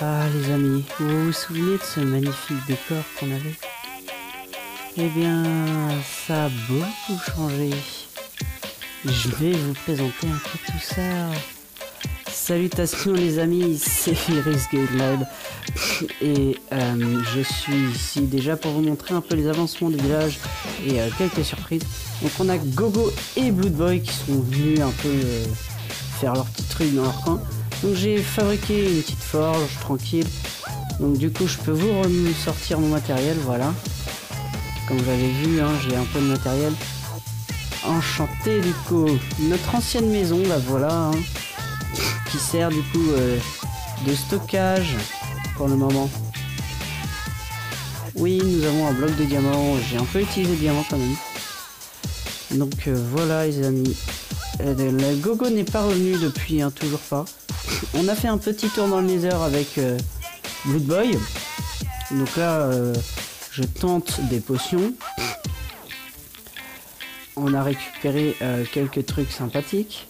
Ah les amis, vous vous souvenez de ce magnifique décor qu'on avait? Eh bien, ça a beaucoup changé. Je vais vous présenter un peu tout ça. Salutations les amis, c'est Virus Gamelab et je suis ici déjà pour vous montrer un peu les avancements du village et quelques surprises. Donc on a Gogo et Bloodboy qui sont venus un peu faire leur petit truc dans leur coin. Donc j'ai fabriqué une petite forge tranquille. Donc du coup je peux vous sortir mon matériel, voilà. Comme vous avez vu, hein, j'ai un peu de matériel. Enchanté du coup. Notre ancienne maison, là voilà. Hein, qui sert du coup de stockage pour le moment. Oui, nous avons un bloc de diamants. J'ai un peu utilisé le diamant quand même. Donc voilà les amis. Le Gogo n'est pas revenu depuis, hein, toujours pas. On a fait un petit tour dans le Nether avec Bloodboy. Donc là, je tente des potions. On a récupéré quelques trucs sympathiques.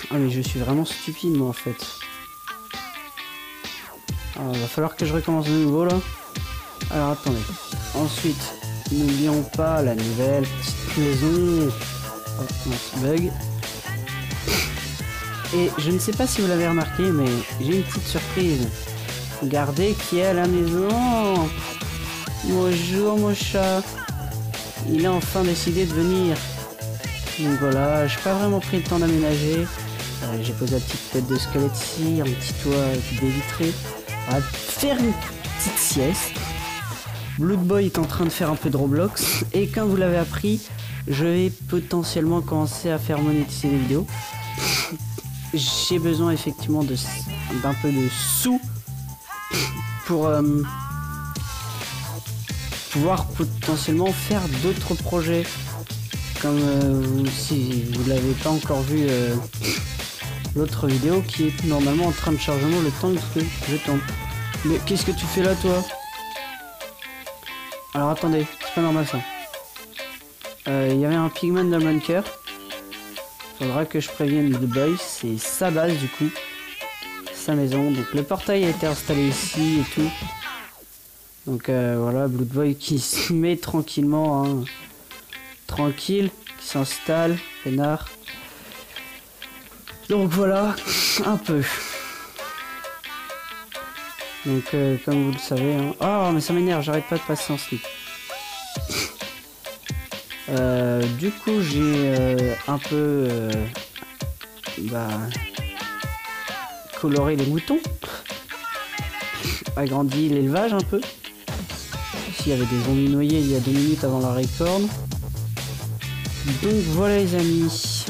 Ah mais je suis vraiment stupide moi en fait. Alors, il va falloir que je recommence de nouveau là. Alors attendez. Ensuite, n'oublions pas la nouvelle petite maison. Oh, non, bug. Et je ne sais pas si vous l'avez remarqué, mais j'ai une petite surprise. Regardez qui est à la maison. Bonjour mon chat. Il a enfin décidé de venir. Donc voilà, j'ai pas vraiment pris le temps d'aménager. J'ai posé la petite tête de squelette ici, un petit toit dévitré. On va faire une petite sieste. Bloodboy est en train de faire un peu de Roblox. Et comme vous l'avez appris, je vais potentiellement commencer à faire monétiser les vidéos. J'ai besoin effectivement d'un peu de sous pour pouvoir potentiellement faire d'autres projets. Comme si vous l'avez pas encore vu l'autre vidéo qui est normalement en train de chargement le temps que je tombe. Mais qu'est-ce que tu fais là toi? Alors attendez, c'est pas normal ça. Il y avait un pigment dans le bunker. Faudra que je prévienne Bloodboy, c'est sa base du coup. Sa maison. Donc le portail a été installé ici et tout. Donc voilà, Bloodboy qui se met tranquillement, hein, tranquille, qui s'installe, peinard. Donc voilà, un peu. Donc comme vous le savez, hein. Oh mais ça m'énerve, j'arrête pas de passer en slip. Du coup j'ai un peu coloré les moutons, agrandi l'élevage un peu. Ici il y avait des zombies noyés il y a 2 minutes avant la record. Donc voilà les amis,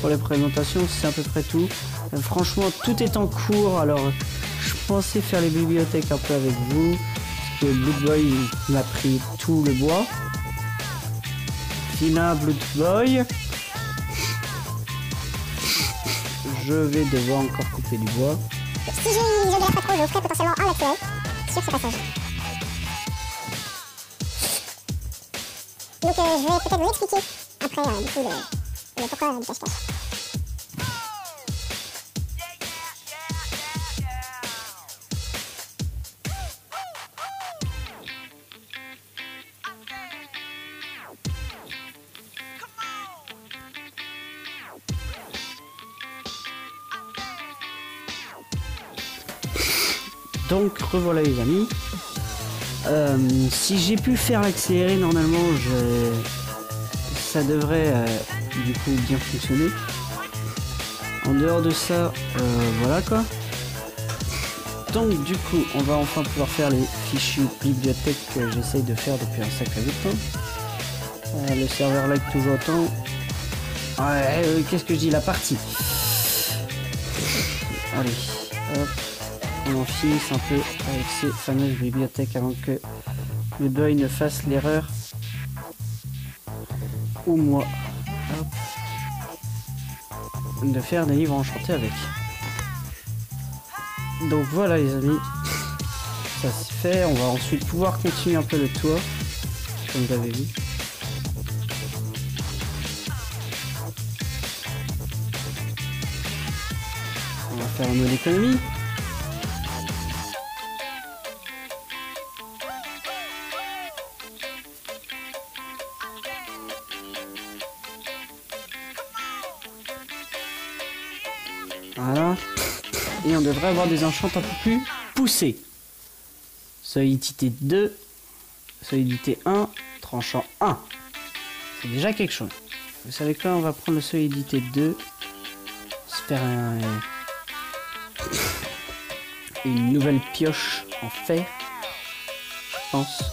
pour les présentations c'est à peu près tout. Franchement tout est en cours, alors je pensais faire les bibliothèques un peu avec vous, parce que Bloodboy m'a pris tout le bois. Fina Bloodboy. Je vais devoir encore couper du bois. Si je galère pas trop, je ferai potentiellement un accéléré sur ce passage. Donc je vais peut-être vous expliquer après du coup le pourquoi du cache-cache. Donc revoilà les amis. Si j'ai pu faire l'accéléré normalement, ça devrait du coup bien fonctionner. En dehors de ça, voilà quoi. Donc du coup, on va enfin pouvoir faire les fichues bibliothèques que j'essaye de faire depuis un sacré bout de temps. Le serveur lag toujours autant. Ouais, qu'est-ce que je dis, la partie. Allez, hop. On en finisse un peu avec ces fameuses bibliothèques avant que le boy ne fasse l'erreur. Ou moi. Hop. De faire des livres enchantés avec. Donc voilà les amis. Ça c'est fait. On va ensuite pouvoir continuer un peu le tour. Comme vous avez vu. On va faire un mode économie. Voilà. Et on devrait avoir des enchantes un peu plus poussées. Solidité 2. Solidité 1. Tranchant 1. C'est déjà quelque chose. Vous savez quoi, on va prendre le solidité 2. Se faire une nouvelle pioche en fer. Je pense.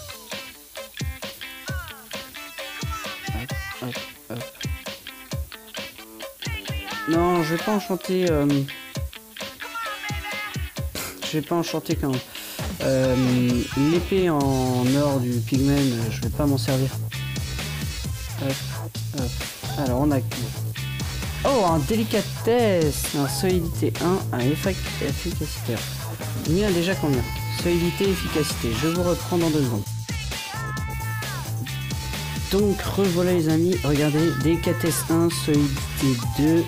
Hop, hop, hop. Non, je vais pas enchanter. Je vais pas enchanter quand l'épée en or du pigmen, je vais pas m'en servir. Hop, hop. Alors on a oh, un délicatesse, un solidité 1, un efficacité. Il y en a déjà combien? Solidité, efficacité. Je vous reprends dans 2 secondes. Donc revoilà les amis, regardez, délicatesse 1, solidité 2,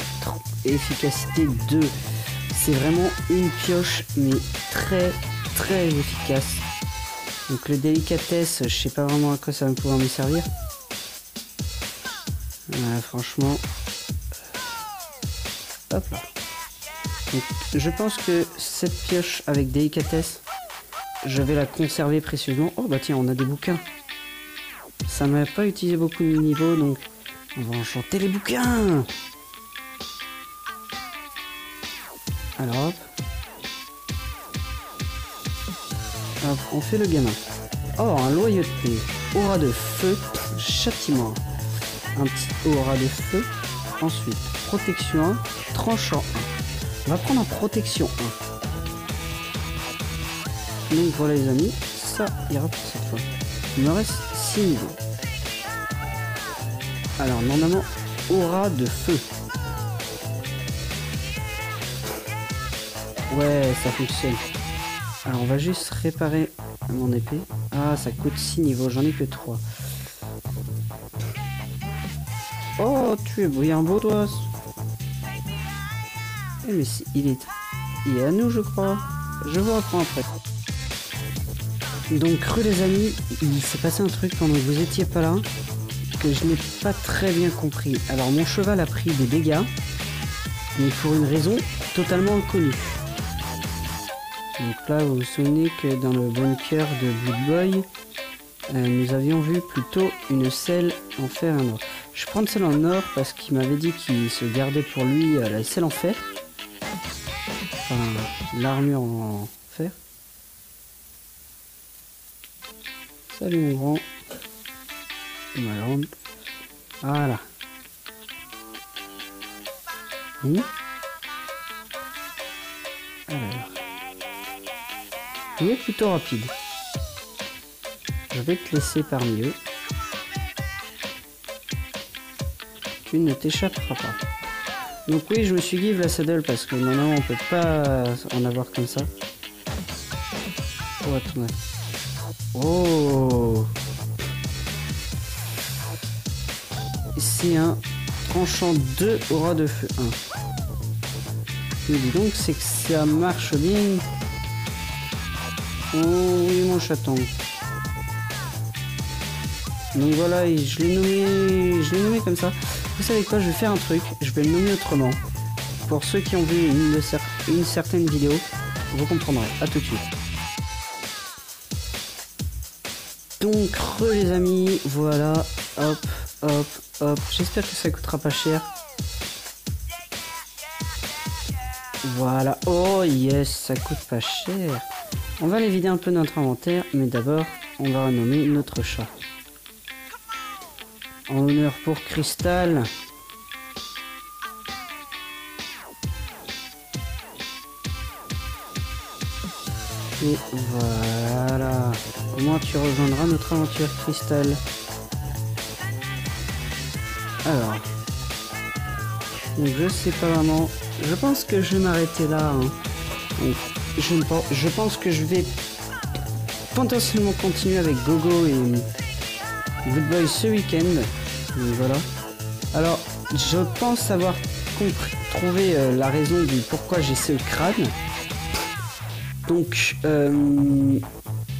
efficacité 2. C'est vraiment une pioche, mais très efficace. Donc le délicatesse, je sais pas vraiment à quoi ça va pouvoir me servir. Franchement. Hop là. Donc, je pense que cette pioche avec délicatesse, je vais la conserver précieusement. Oh bah tiens, on a des bouquins. Ça m'a pas utilisé beaucoup de niveaux, donc on va enchanter les bouquins. Alors hop. Hop, on fait le gamin. Oh, un loyauté. Aura de feu. Châtiment. Un petit aura de feu. Ensuite, protection 1. Tranchant 1. On va prendre en protection 1. Donc voilà les amis. Ça ira pour cette fois. Il me reste 6 niveaux. Alors normalement, aura de feu. Ouais, ça fonctionne. Alors on va juste réparer mon épée. Ah, ça coûte 6 niveaux, j'en ai que 3. Oh, tu es brillant beau toi. Eh mais si, il est à nous je crois. Je vous reprends après. Donc les amis, il s'est passé un truc pendant que vous étiez pas là que je n'ai pas très bien compris. Alors mon cheval a pris des dégâts, mais pour une raison totalement inconnue. Donc là, vous vous souvenez que dans le bunker de Blue Boy, nous avions vu plutôt une selle en fer et en or. Je prends celle en or parce qu'il m'avait dit qu'il se gardait pour lui la selle en fer. Enfin, l'armure en fer. Salut mon grand. Ma grande. Voilà. Alors. Il est plutôt rapide. Je vais te laisser parmi eux. Tu ne t'échapperas pas. Donc oui, je me suis give la saddle parce que normalement on peut pas en avoir comme ça. Oh, attends. Oh. C'est un tranchant 2 aura de feu 1. Mais dis donc, c'est que ça marche bien. Oh oui mon chaton. Donc voilà, et je l'ai nommé comme ça. Vous savez quoi, je vais faire un truc, je vais le nommer autrement. Pour ceux qui ont vu une certaine vidéo, vous comprendrez. À tout de suite. Donc les amis, voilà, hop, hop, hop. J'espère que ça coûtera pas cher. Voilà, oh yes, ça coûte pas cher. On va aller vider un peu notre inventaire, mais d'abord, on va renommer notre chat. En honneur pour Cristal. Et voilà. Au moins, tu rejoindras notre aventure Cristal. Alors. Donc, je sais pas vraiment. Je pense que je vais m'arrêter là. Hein. Donc, je pense que je vais potentiellement continuer avec Gogo et Good Boy ce week-end. Donc voilà. Alors, je pense avoir trouver la raison du pourquoi j'ai ce crâne. Donc,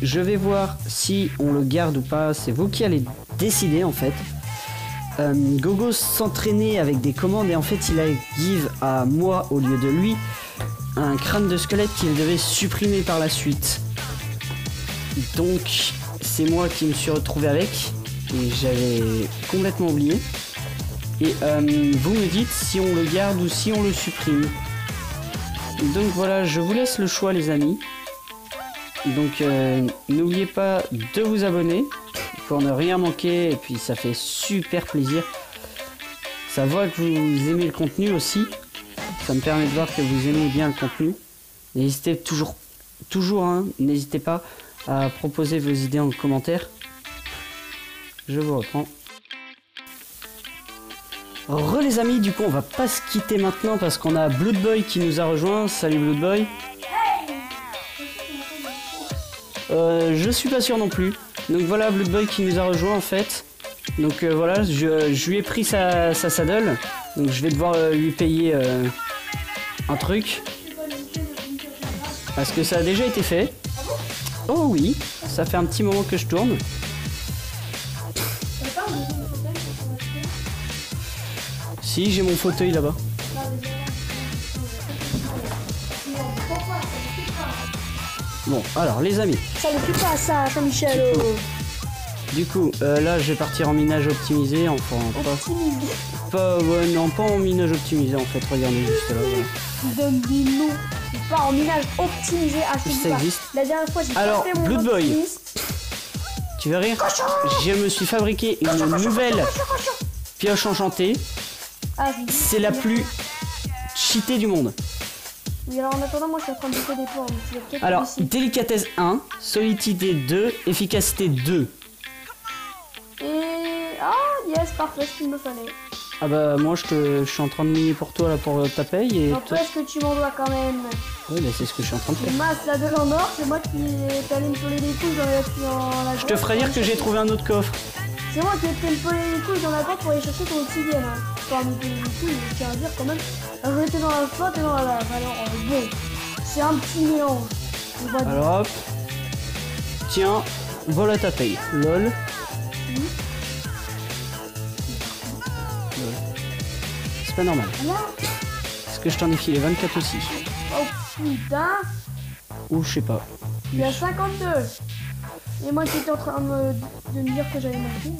je vais voir si on le garde ou pas. C'est vous qui allez décider en fait. Gogo s'entraînait avec des commandes et en fait il a give à moi au lieu de lui un crâne de squelette qu'il devait supprimer par la suite. Donc c'est moi qui me suis retrouvé avec et j'avais complètement oublié. Et vous me dites si on le garde ou si on le supprime. Donc voilà, je vous laisse le choix les amis. Donc n'oubliez pas de vous abonner pour ne rien manquer et puis ça fait super plaisir. Ça voit que vous aimez le contenu aussi. Ça me permet de voir que vous aimez bien le contenu. N'hésitez toujours hein, n'hésitez pas à proposer vos idées en commentaire. Je vous reprends. Les amis, du coup on va pas se quitter maintenant parce qu'on a Blood Boy qui nous a rejoint. Salut Blood Boy. Je suis pas sûr non plus. Donc voilà Blood Boy qui nous a rejoint en fait. Donc voilà, je lui ai pris sa saddle. Donc je vais devoir lui payer un truc. Parce que ça a déjà été fait. Oh oui, ça fait un petit moment que je tourne. Si, j'ai mon fauteuil là-bas. Bon, alors les amis. Ça ne fait pas ça, Jean-Michel. Du coup, là je vais partir en minage optimisé, enfin pas ouais, non pas en minage optimisé en fait, regardez juste là. Voilà. Il donne des noms, pas en minage optimisé, ça existe. La dernière fois j'ai alors, pas fait mon Blood Boy, optimiste. Tu vas rire. Je me suis fabriqué une nouvelle pioche enchantée. Ah, c'est la plus cheatée du monde. Oui, alors en attendant, moi je suis en train de bouffer des points. Alors, délicatesse 1, solidité 2, efficacité 2. Et... Ah, yes, parfait, ce qu'il me fallait. Ah bah moi je suis en train de miner pour toi là pour ta paye et... N'empêche que tu m'en dois quand même. Oui bah c'est ce que je suis en train de faire. Masse la de en or, c'est moi qui est allé me peler les couilles dans la... Je te ferai dire que j'ai trouvé un autre coffre. C'est moi qui ai été me peler les couilles dans la grotte pour aller chercher ton obsidienne. Hein. Enfin, me peler les couilles, je tiens à dire quand même. Alors, j'étais dans la flotte et dans la lave. Alors bon, c'est un petit mélange. Alors hop. Tiens, voilà ta paye. Lol. C'est pas normal. Est-ce que je t'en ai filé 24 aussi? Oh putain. Ou je sais pas. Il y a 52. Et moi qui étais en train de me dire que j'avais manqué.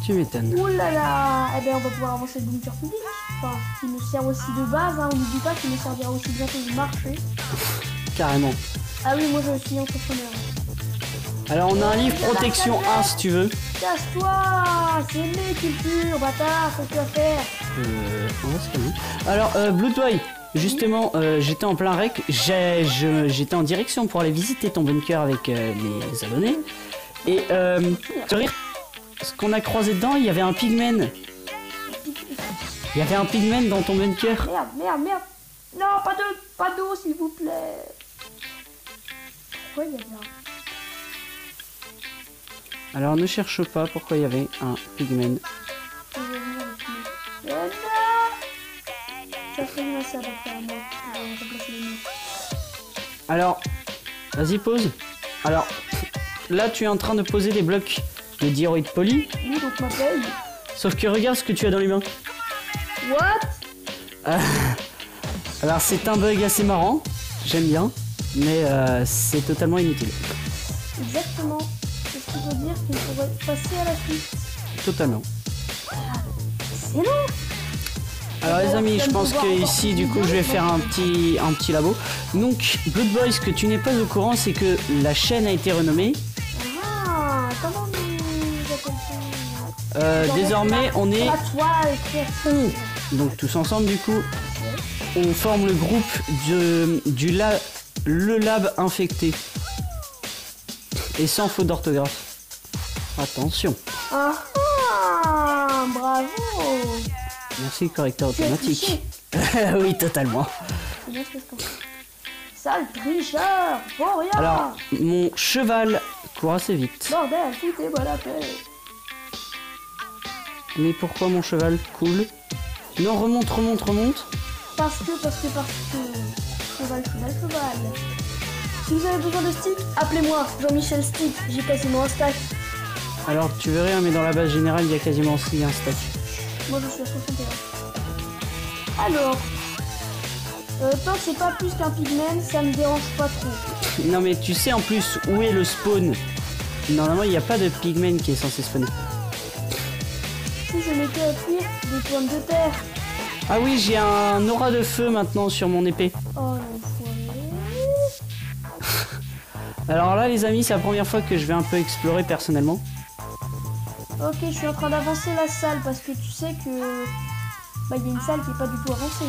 Tu m'étonnes. Ouh là là. Eh bien on va pouvoir avancer le bunker public. Enfin, qui me sert aussi de base. Hein. On n'oublie pas qu'il me servira aussi bientôt du marché. Carrément. Ah oui, moi je suis entrepreneur. Alors on a un livre protection 1 si tu veux. Casse-toi. C'est mes cultures, bâtard. Qu'est-ce que tu vas faire? On va se calmer. Alors Blood Boy. Justement, j'étais en plein rec, j'étais en direction pour aller visiter ton bunker avec les abonnés. Et tu rire, ce qu'on a croisé dedans, il y avait un pigman. Il y avait un pigman dans ton bunker. Merde. Non, pas d'eau, s'il vous plaît. Pourquoi il y avait un... Alors ne cherche pas pourquoi il y avait un pigman. Alors, vas-y pose. Alors, là tu es en train de poser des blocs de diorite poli. Oui, donc ma paye. Sauf que regarde ce que tu as dans les mains. What? Alors c'est un bug assez marrant, j'aime bien, mais c'est totalement inutile. Exactement. C'est ce qui veut dire qu'il faudrait passer à la suite. Totalement. C'est long. Alors les amis, je pense que ici du coup je vais faire un petit labo. Donc Blood Boy, ce que tu n'es pas au courant, c'est que la chaîne a été renommée. Ah, comment nous appelle-t-on? Désormais on est la toile créative. donc tous ensemble du coup on forme le groupe le lab infecté. Et sans faute d'orthographe. Attention. Ah, bravo. Merci, correcteur automatique. Oui, totalement. Sale tricheur, pour rien. Alors, mon cheval court assez vite. Bordel, foutez-moi la paix. Mais pourquoi mon cheval coule? Non, remonte, remonte, remonte. Parce que... Cheval. Si vous avez besoin de stick, appelez-moi, Jean-Michel Stick, j'ai quasiment un stack. Alors tu verrais, hein, mais dans la base générale, il y a quasiment aussi un stack. Moi je suis à 61. Alors, tant que c'est pas plus qu'un pigment, ça me dérange pas trop. Non mais tu sais en plus où est le spawn. Normalement il n'y a pas de pigman qui est censé spawner. Si je mettais à cuire des pommes de terre. Ah oui, j'ai un aura de feu maintenant sur mon épée. Oh l'enfoiré. Alors là les amis, c'est la première fois que je vais un peu explorer personnellement. Ok, je suis en train d'avancer la salle parce que tu sais que... Bah il y a une salle qui est pas du tout avancée.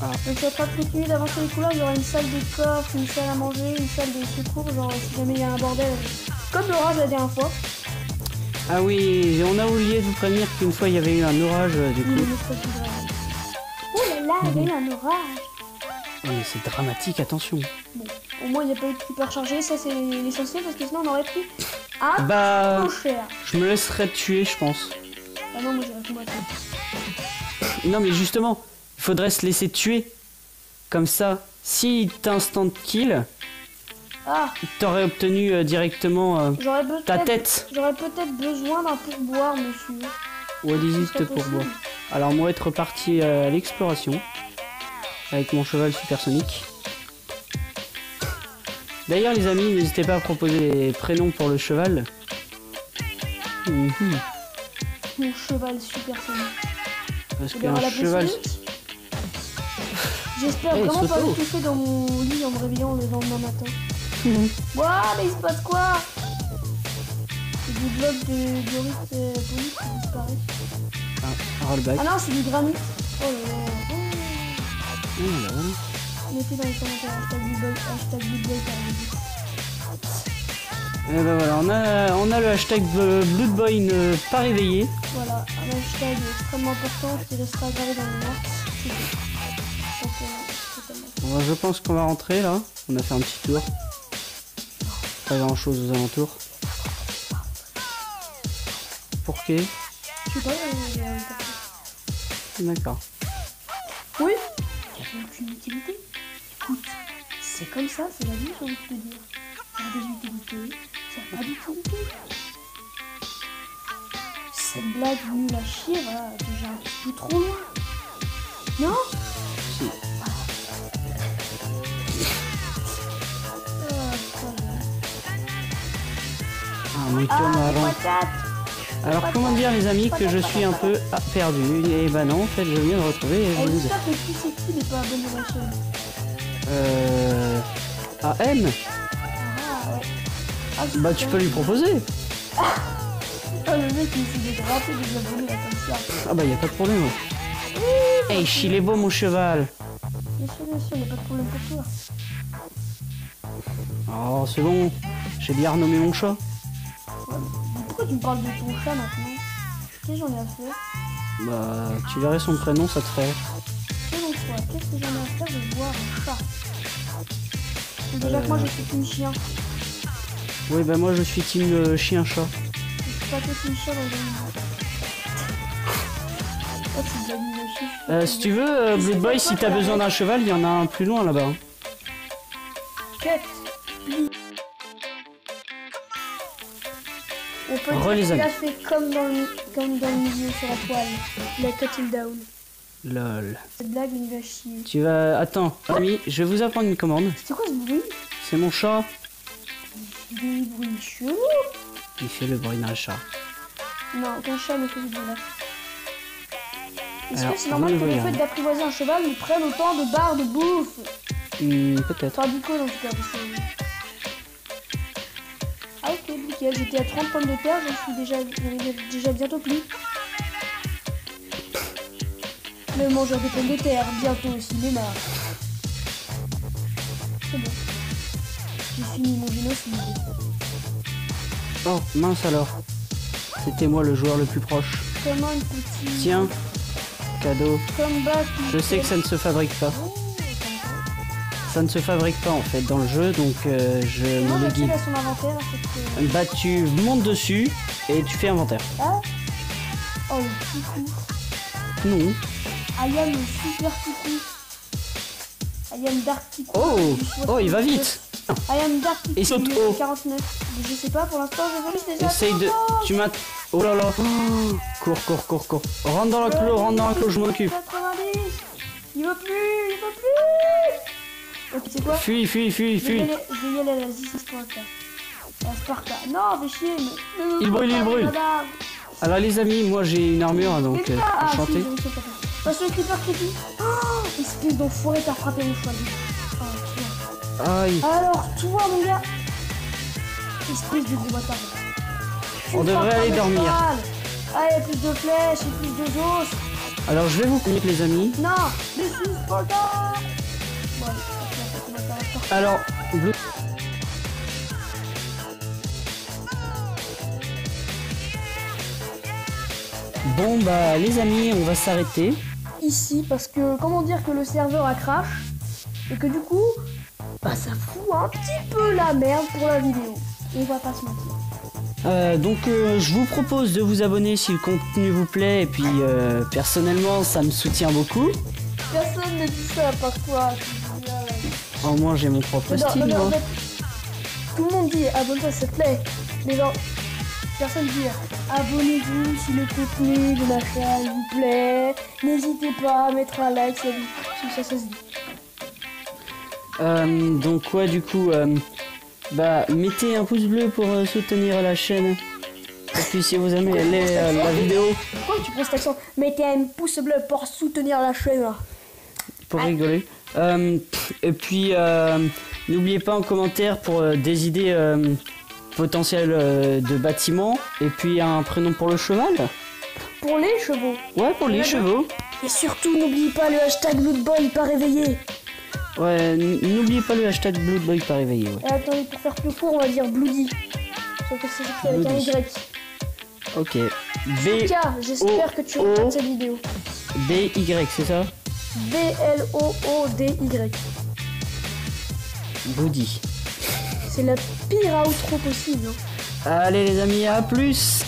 Ah. Donc je suis en train de continuer d'avancer les couleurs, il y aura une salle des coffres, une salle à manger, une salle de secours, genre si jamais il y a un bordel. Comme l'orage la dernière fois. Ah oui, on a oublié de vous prévenir qu'une fois il y avait eu un orage du coup. Oh là là, il y a eu un orage. Oui, mais c'est dramatique, attention. Bon, au moins il n'y a pas eu de hyper chargé, ça c'est l'essentiel parce que sinon on aurait pris un Bah, peu cher. je me laisserais tuer, je pense. Ah non, moi j'irais tout moi. Non mais justement, il faudrait se laisser tuer. Comme ça, si t'instant kill, Ah, t'aurais obtenu directement j'aurais ta peut-être tête. j'aurais peut-être besoin d'un pourboire, monsieur. What is Ce it serait pour possible. moi? Alors moi être parti à l'exploration avec mon cheval supersonique. D'ailleurs les amis, n'hésitez pas à proposer des prénoms pour le cheval. Mhm. Mon cheval supersonique. Parce Eh bien, on va qu'un l'appeler cheval... Sonic. J'espère Hey, vraiment pas Soto. me toucher dans mon lit en me réveillant le lendemain matin. Ouah, mais il se passe quoi? C'est du bloc de Doris police qui disparaît. Un rollback. Ah non, c'est du granit. Oh là là. Oh là là. Mettez dans les commentaires hashtag Big Boy par exemple. Et ben voilà, on a le hashtag Blood Boy ne pas réveillé. Voilà, un hashtag extrêmement important qui restera gravé dans le noir. C'est tout. Totalement. Bon, je pense qu'on va rentrer là. On a fait un petit tour. Pas grand chose aux alentours. Pour qué? Je sais pas, D'accord. oui, il n'y a aucune utilité. Écoute, c'est comme ça, c'est la vie, j'ai envie de te dire. Ça a des utilités, ça n'a pas d'utilité. Cette blague nulle à chier, voilà, déjà un petit peu trop loin. Non? Si. Un mouton Ah, marron. des patates. Alors comment dire les amis que je suis un peu perdu. Et bah non, en fait je viens de retrouver Eh, Blood. j'espère que tu sais qui n'est pas abonné à la chaîne. AM. Ah, ouais. Ah, Bah tu peux lui proposer. Oh, le mec, il essaie de gratter des abonnés là comme ça. Ah bah y a pas de problème. Hey, il est beau mon cheval. Bien sûr, il n'y a pas de problème pour toi. Oh c'est bon, j'ai bien renommé mon chat. Ouais, mais pourquoi tu me parles de ton chat maintenant? Qu'est-ce que j'en ai à faire? Bah tu verrais son prénom, ça te ferait. Selon toi, qu'est-ce que j'en ai à faire de voir un chat? Déjà que moi je suis une chien. Oui bah moi je suis team chien-chat. Je suis pas que une chat dans le monde. Oh, c'est de l'animation. Si tu veux, Blood Boy, si t'as besoin d'un cheval, il y en a un plus loin là-bas. Hein. Quête. On peut Re les dire qu'il a amis. fait comme dans le milieu sur la toile. Il a cut him down. Lol. Cette blague il va chier. Tu vas... Attends, ami, je vais vous apprendre une commande. C'est quoi ce bruit? C'est mon chat. Des bruits chelous. Il fait le bruit d'un chat. Non, aucun chat ne fait ce bruit-là. Est-ce Alors, que c'est normal on que le le voit, fait d'apprivoiser un cheval nous prenne autant de barres de bouffe? Peut-être. Enfin, du coup, en tout cas, parce que... Ah ok, nickel, j'étais à 30 pommes de terre, j'en suis déjà bientôt plus. Le mangeur de pommes de terre, bientôt au cinéma. C'est bon. J'ai fini mon génocide. Oh, mince alors. C'était moi le joueur le plus proche. Comment une petite... Tiens, cadeau. Comeback. Je sais que ça ne se fabrique pas. Ça ne se fabrique pas en fait dans le jeu, donc je Comment me le va-t-il guide. à son inventaire à cette... Bah tu montes dessus et tu fais inventaire. Ah. Oh, le petit coup. Non. I am super coucou. I am Dark Kikou. Oh, il va vite. I am Dark Kikou. Et saute du haut. 49. Je sais pas, pour l'instant, j'évolue déjà. Essaye de... Tu m'as... Oh là là. Oh, cours. Rentre dans la clos, je m'occupe. 90. Il veut plus. Ok, c'est quoi? Fuis. Je vais y aller à la Sparta. La Sparta. Non, fais chier, mais... Il brûle. Madame. Alors les amis, moi j'ai une armure, donc Ah, enchanté. si, j'ai réussi à taper. Parce que le creeper creepy. Oh, espèce d'enfoiré, t'as frappé mon choix. Oh, putain. Aïe. Alors, toi, mon gars. Espèce de gros bâtard. On devrait aller dormir. Allez, plus de flèches et plus de os. Alors je vais vous connaître les amis. Non, this is Sparta. Bon, allez, Alors, Blue... Bon bah les amis, on va s'arrêter. ici parce que comment dire que le serveur a crash et que du coup bah ça fout un petit peu la merde pour la vidéo. On va pas se mentir. Donc je vous propose de vous abonner si le contenu vous plaît et puis personnellement ça me soutient beaucoup. Personne ne dit ça par toi. Au moins j'ai mon propre style Non, moi. en fait, tout le monde dit abonne-toi s'il te plaît. Mais genre personne dit abonnez-vous si le contenu de la chaîne vous plaît. N'hésitez pas à mettre un like si ça se dit. Donc ouais du coup bah mettez un pouce bleu pour soutenir la chaîne. Et puis si vous aimez la vidéo. Pourquoi tu prends cet accent? Mettez un pouce bleu pour soutenir la chaîne. Pour rigoler. Et puis n'oubliez pas en commentaire pour des idées potentielles de bâtiments. Et puis un prénom pour le cheval. Pour les chevaux. Ouais, pour les chevaux. Et surtout n'oubliez pas le hashtag Bloodboy pas réveillé. Ouais, n'oubliez pas le hashtag Bloodboy pas réveillé. Ouais. Et attendez, pour faire plus court, on va dire Bloody. Sauf que c'est écrit avec un Bloody. Y. Ok. Tika, j'espère que tu regardes cette vidéo. B-Y, c'est ça? B-L-O-O-D-Y. Bloody. C'est la pire outro possible. Hein. Allez les amis, à plus!